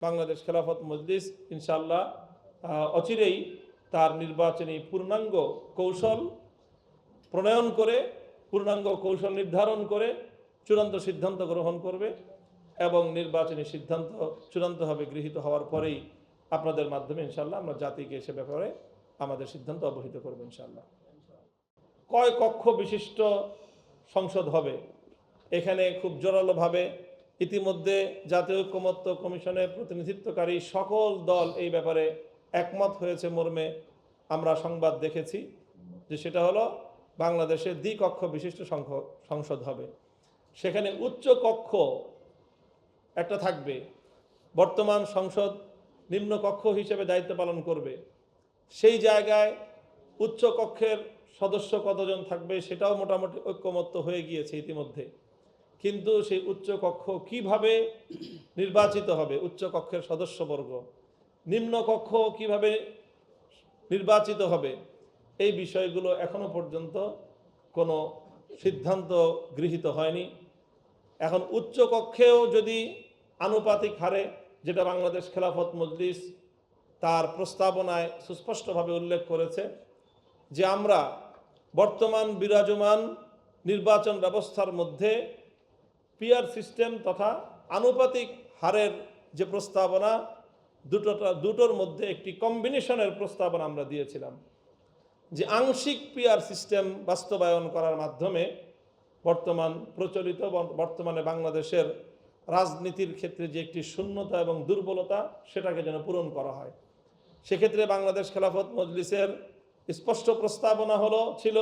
বাংলাদেশ খেলাফত মজলিস ইনশাআল্লাহ অচিরেই তার নির্বাচনী পূর্ণাঙ্গ কৌশল প্রণয়ন করে, পূর্ণাঙ্গ কৌশল নির্ধারণ করে চূড়ান্ত সিদ্ধান্ত গ্রহণ করবে এবং নির্বাচনী সিদ্ধান্ত চূড়ান্তভাবে গৃহীত হওয়ার পরেই আপনাদের মাধ্যমে ইনশাআল্লাহ আমরা জাতিকে সে ব্যাপারে আমাদের সিদ্ধান্ত অবহিত করব ইনশাআল্লাহ। কয় কক্ষ বিশিষ্ট সংসদ হবে, এখানে খুব জোরালোভাবে ইতিমধ্যে জাতীয় ঐক্যমত্য কমিশনের প্রতিনিধিত্বকারী সকল দল এই ব্যাপারে একমত হয়েছে মর্মে আমরা সংবাদ দেখেছি যে সেটা হলো বাংলাদেশে দ্বিকক্ষ বিশিষ্ট সংসদ হবে। সেখানে উচ্চ কক্ষ একটা থাকবে, বর্তমান সংসদ নিম্ন কক্ষ হিসেবে দায়িত্ব পালন করবে। সেই জায়গায় উচ্চ কক্ষের সদস্য কতজন থাকবে সেটাও মোটামুটি ঐক্যমত্য হয়ে গিয়েছে ইতিমধ্যে। কিন্তু সেই উচ্চ কক্ষ কিভাবে নির্বাচিত হবে, উচ্চ কক্ষের সদস্যবর্গ, নিম্ন কক্ষ কিভাবে নির্বাচিত হবে, এই বিষয়গুলো এখনো পর্যন্ত কোনো সিদ্ধান্ত গৃহীত হয়নি। এখন উচ্চ কক্ষেও যদি আনুপাতিক হারে, যেটা বাংলাদেশ খেলাফত মজলিস তার প্রস্তাবনায় সুস্পষ্টভাবে উল্লেখ করেছে যে আমরা বর্তমান বিরাজমান নির্বাচন ব্যবস্থার মধ্যে পিয়ার সিস্টেম তথা আনুপাতিক হারের যে প্রস্তাবনা, দুটোর মধ্যে একটি কম্বিনেশনের প্রস্তাবনা আমরা দিয়েছিলাম যে আংশিক পিয়ার সিস্টেম বাস্তবায়ন করার মাধ্যমে বর্তমানে বাংলাদেশের রাজনীতির ক্ষেত্রে যে একটি শূন্যতা এবং দুর্বলতা সেটাকে যেন পূরণ করা হয়। সেক্ষেত্রে বাংলাদেশ খেলাফত মজলিসের স্পষ্ট প্রস্তাবনা ছিল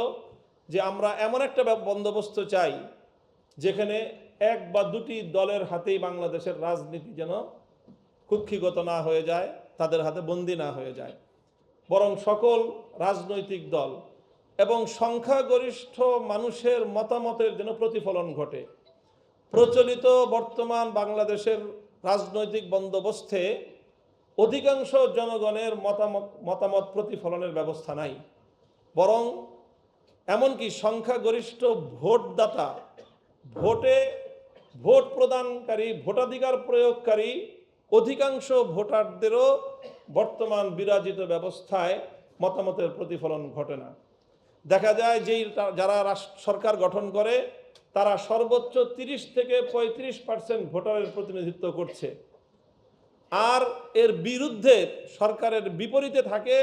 যে আমরা এমন একটা বন্দোবস্ত চাই যেখানে এক বা দুটি দলের হাতেই বাংলাদেশের রাজনীতি যেন কুক্ষিগত না হয়ে যায়, তাদের হাতে বন্দী না হয়ে যায়, বরং সকল রাজনৈতিক দল এবং সংখ্যাগরিষ্ঠ মানুষের মতামতের যেন প্রতিফলন ঘটে। প্রচলিত বর্তমান বাংলাদেশের রাজনৈতিক বন্দোবস্তে অধিকাংশ জনগণের মতামত প্রতিফলনের ব্যবস্থা নাই, বরং এমনকি সংখ্যাগরিষ্ঠ ভোটদাতা, ভোট প্রদানকারী, ভোটাধিকার প্রয়োগকারী অধিকাংশ ভোটারদেরও বর্তমান বিরাজিত ব্যবস্থায় মতামতের প্রতিফলন ঘটে না। দেখা যায় যে যারা সরকার গঠন করে তারা সর্বোচ্চ 30 থেকে 35% ভোটারের প্রতিনিধিত্ব করছে, আর এর বিরুদ্ধে সরকারের বিপরীতে থাকে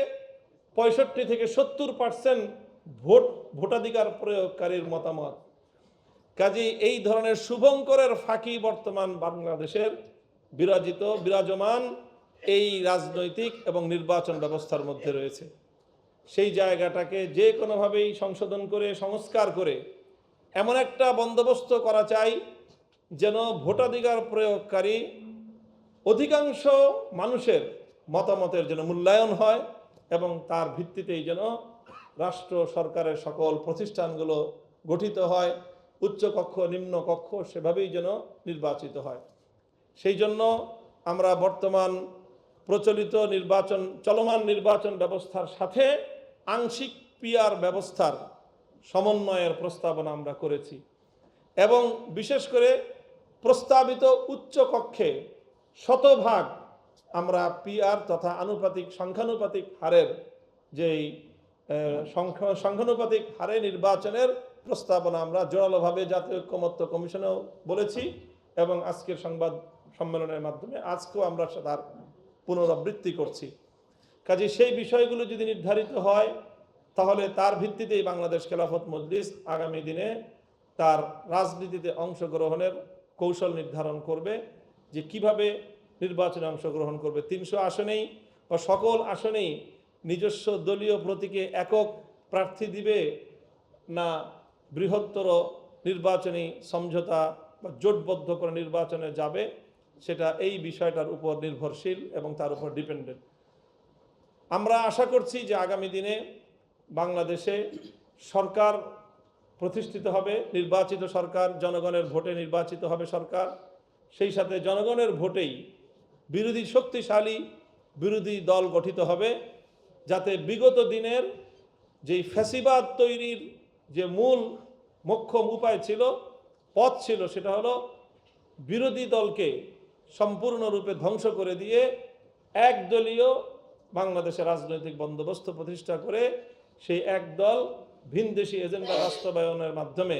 65 থেকে 70% ভোটাধিকার প্রয়োগকারীর মতামত। কাজেই এই ধরনের শুভঙ্করের ফাঁকি বর্তমান বাংলাদেশের বিরাজমান এই রাজনৈতিক এবং নির্বাচন ব্যবস্থার মধ্যে রয়েছে। সেই জায়গাটাকে যে কোনোভাবেই সংশোধন করে, সংস্কার করে এমন একটা বন্দোবস্ত করা চাই যেন ভোটাধিকার প্রয়োগকারী অধিকাংশ মানুষের মতামতের যেন মূল্যায়ন হয় এবং তার ভিত্তিতেই যেন রাষ্ট্র সরকারের সকল প্রতিষ্ঠানগুলো গঠিত হয়, উচ্চ কক্ষ নিম্ন কক্ষ সেভাবেই যেন নির্বাচিত হয়। সেই জন্য আমরা বর্তমান প্রচলিত চলমান নির্বাচন ব্যবস্থার সাথে আংশিক পিয়ার ব্যবস্থার সমন্বয়ের প্রস্তাবনা আমরা করেছি এবং বিশেষ করে প্রস্তাবিত উচ্চ কক্ষে শতভাগ আমরা পিয়ার তথা সংখ্যানুপাতিক হারের যেই সংখ্যানুপাতিক হারে নির্বাচনের প্রস্তাবনা আমরা জোরালোভাবে জাতীয় ঐক্যমত্য কমিশনেও বলেছি এবং আজকের সংবাদ সম্মেলনের মাধ্যমে আজকেও আমরা তার পুনরাবৃত্তি করছি। কাজে সেই বিষয়গুলো যদি নির্ধারিত হয় তাহলে তার ভিত্তিতেই বাংলাদেশ খেলাফত মজলিস আগামী দিনে তার রাজনীতিতে অংশগ্রহণের কৌশল নির্ধারণ করবে যে কিভাবে নির্বাচনে অংশগ্রহণ করবে। 300 আসনেই বা সকল আসনেই নিজস্ব দলীয় প্রতীকে একক প্রার্থী দিবে না বৃহত্তর নির্বাচনী সমঝোতা বা জোটবদ্ধ করে নির্বাচনে যাবে, সেটা এই বিষয়টার উপর নির্ভরশীল এবং তার উপর ডিপেন্ডেন্ট। আমরা আশা করছি যে আগামী দিনে বাংলাদেশে সরকার প্রতিষ্ঠিত হবে, নির্বাচিত সরকার, জনগণের ভোটে নির্বাচিত হবে সরকার। সেই সাথে জনগণের ভোটেই শক্তিশালী বিরোধী দল গঠিত হবে, যাতে বিগত দিনের যেই ফ্যাসিবাদ তৈরির যে মূল মোক্ষম উপায় ছিল, পথ ছিল, সেটা হলো বিরোধী দলকে সম্পূর্ণরূপে ধ্বংস করে দিয়ে একদলীয় বাংলাদেশের রাজনৈতিক বন্দোবস্ত প্রতিষ্ঠা করে সেই একদল ভিনদেশি এজেন্ডা বাস্তবায়নের মাধ্যমে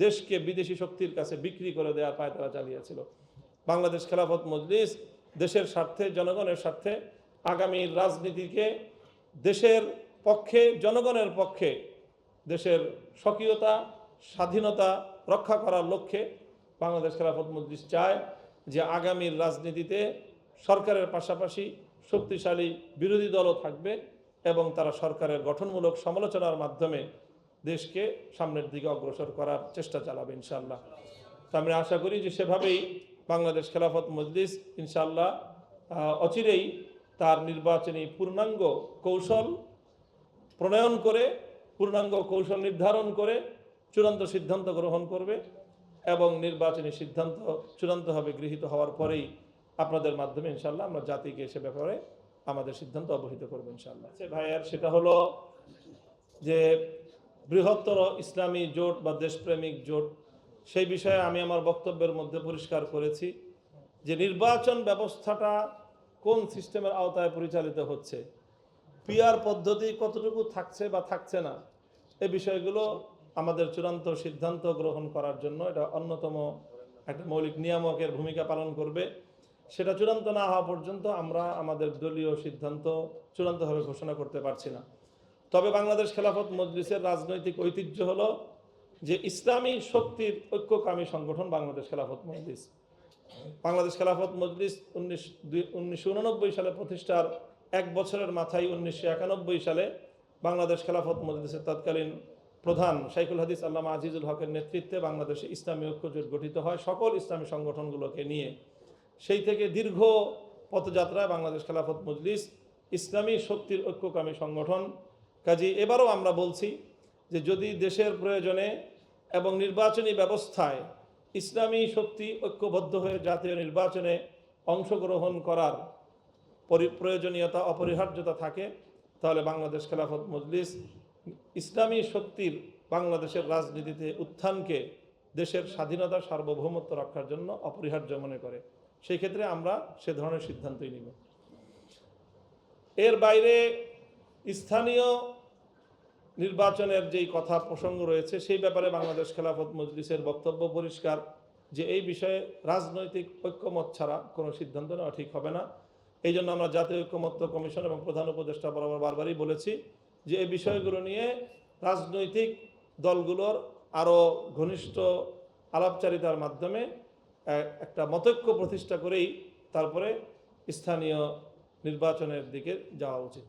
দেশকে বিদেশি শক্তির কাছে বিক্রি করে দেওয়ার পায়তারা চালিয়েছিল। বাংলাদেশ খেলাফত মজলিস দেশের স্বার্থে, জনগণের স্বার্থে আগামীর রাজনীতিকে দেশের পক্ষে, জনগণের পক্ষে, দেশের স্বকীয়তা, স্বাধীনতা রক্ষা করার লক্ষ্যে বাংলাদেশ খেলাফত মজলিস চায় যে আগামীর রাজনীতিতে সরকারের পাশাপাশি শক্তিশালী বিরোধী দলও থাকবে এবং তারা সরকারের গঠনমূলক সমালোচনার মাধ্যমে দেশকে সামনের দিকে অগ্রসর করার চেষ্টা চালাবে ইনশাআল্লাহ। তো আমরা আশা করি যে সেভাবেই বাংলাদেশ খেলাফত মজলিস ইনশাআল্লাহ অচিরেই তার নির্বাচনী পূর্ণাঙ্গ কৌশল প্রণয়ন করে, পূর্ণাঙ্গ কৌশল নির্ধারণ করে চূড়ান্ত সিদ্ধান্ত গ্রহণ করবে এবং নির্বাচনী সিদ্ধান্ত চূড়ান্তভাবে গৃহীত হওয়ার পরেই আপনাদের মাধ্যমে ইনশাআল্লাহ আমরা জাতিকে সে ব্যাপারে আমাদের সিদ্ধান্ত অবহিত করবো ইনশাআল্লাহ। ভাইয়ের সেটা হলো যে বৃহত্তর ইসলামী জোট বা দেশপ্রেমিক জোট, সেই বিষয়ে আমি আমার বক্তব্যের মধ্যে পরিষ্কার করেছি যে নির্বাচন ব্যবস্থাটা কোন সিস্টেমের আওতায় পরিচালিত হচ্ছে, পিআর পদ্ধতি কতটুকু থাকছে বা থাকছে না, এই বিষয়গুলো আমাদের চূড়ান্ত সিদ্ধান্ত গ্রহণ করার জন্য এটা অন্যতম একটা মৌলিক নিয়ামকের ভূমিকা পালন করবে। সেটা চূড়ান্ত না হওয়া পর্যন্ত আমরা আমাদের দলীয় সিদ্ধান্ত চূড়ান্তভাবে ঘোষণা করতে পারছি না। তবে বাংলাদেশ খেলাফত মজলিসের রাজনৈতিক ঐতিহ্য হলো যে ইসলামী শক্তির ঐক্যকামী সংগঠন বাংলাদেশ খেলাফত মজলিস। বাংলাদেশ খেলাফত মজলিস 1989 সালে প্রতিষ্ঠার এক বছরের মাথায় 1991 সালে বাংলাদেশ খেলাফত মজলিসের তৎকালীন প্রধান শাইখুল হাদিস আল্লামা আজিজুল হকের নেতৃত্বে বাংলাদেশে ইসলামী ঐক্যজোট গঠিত হয় সকল ইসলামী সংগঠনগুলোকে নিয়ে। সেই থেকে দীর্ঘ পথযাত্রায় বাংলাদেশ খেলাফত মজলিস ইসলামী শক্তির ঐক্যকামী সংগঠন। কাজী এবারও আমরা বলছি যে যদি দেশের প্রয়োজনে এবং নির্বাচনী ব্যবস্থায় ইসলামী শক্তি ঐক্যবদ্ধ হয়ে জাতীয় নির্বাচনে অংশগ্রহণ করার প্রয়োজনীয়তা, অপরিহার্যতা থাকে, তাহলে বাংলাদেশ খেলাফত মজলিস ইসলামী শক্তির বাংলাদেশের রাজনীতিতে উত্থানকে দেশের স্বাধীনতা, সার্বভৌমত্ব রক্ষার জন্য অপরিহার্য মনে করে। সেই ক্ষেত্রে আমরা সে ধরনের সিদ্ধান্তই নিব। এর বাইরে স্থানীয় নির্বাচনের যেই কথা প্রসঙ্গ রয়েছে সেই ব্যাপারে বাংলাদেশ খেলাফত মজলিসের বক্তব্য পরিষ্কার যে এই বিষয়ে রাজনৈতিক ঐক্যমত ছাড়া কোনো সিদ্ধান্ত নেওয়া ঠিক হবে না। এই জন্য আমরা জাতীয় ঐক্যমত্য কমিশন এবং প্রধান উপদেষ্টা বরাবর বারবারই বলেছি যে এই বিষয়গুলো নিয়ে রাজনৈতিক দলগুলোর আরও ঘনিষ্ঠ আলাপচারিতার মাধ্যমে একটা মতৈক্য প্রতিষ্ঠা করেই তারপরে স্থানীয় নির্বাচনের দিকে যাওয়া উচিত।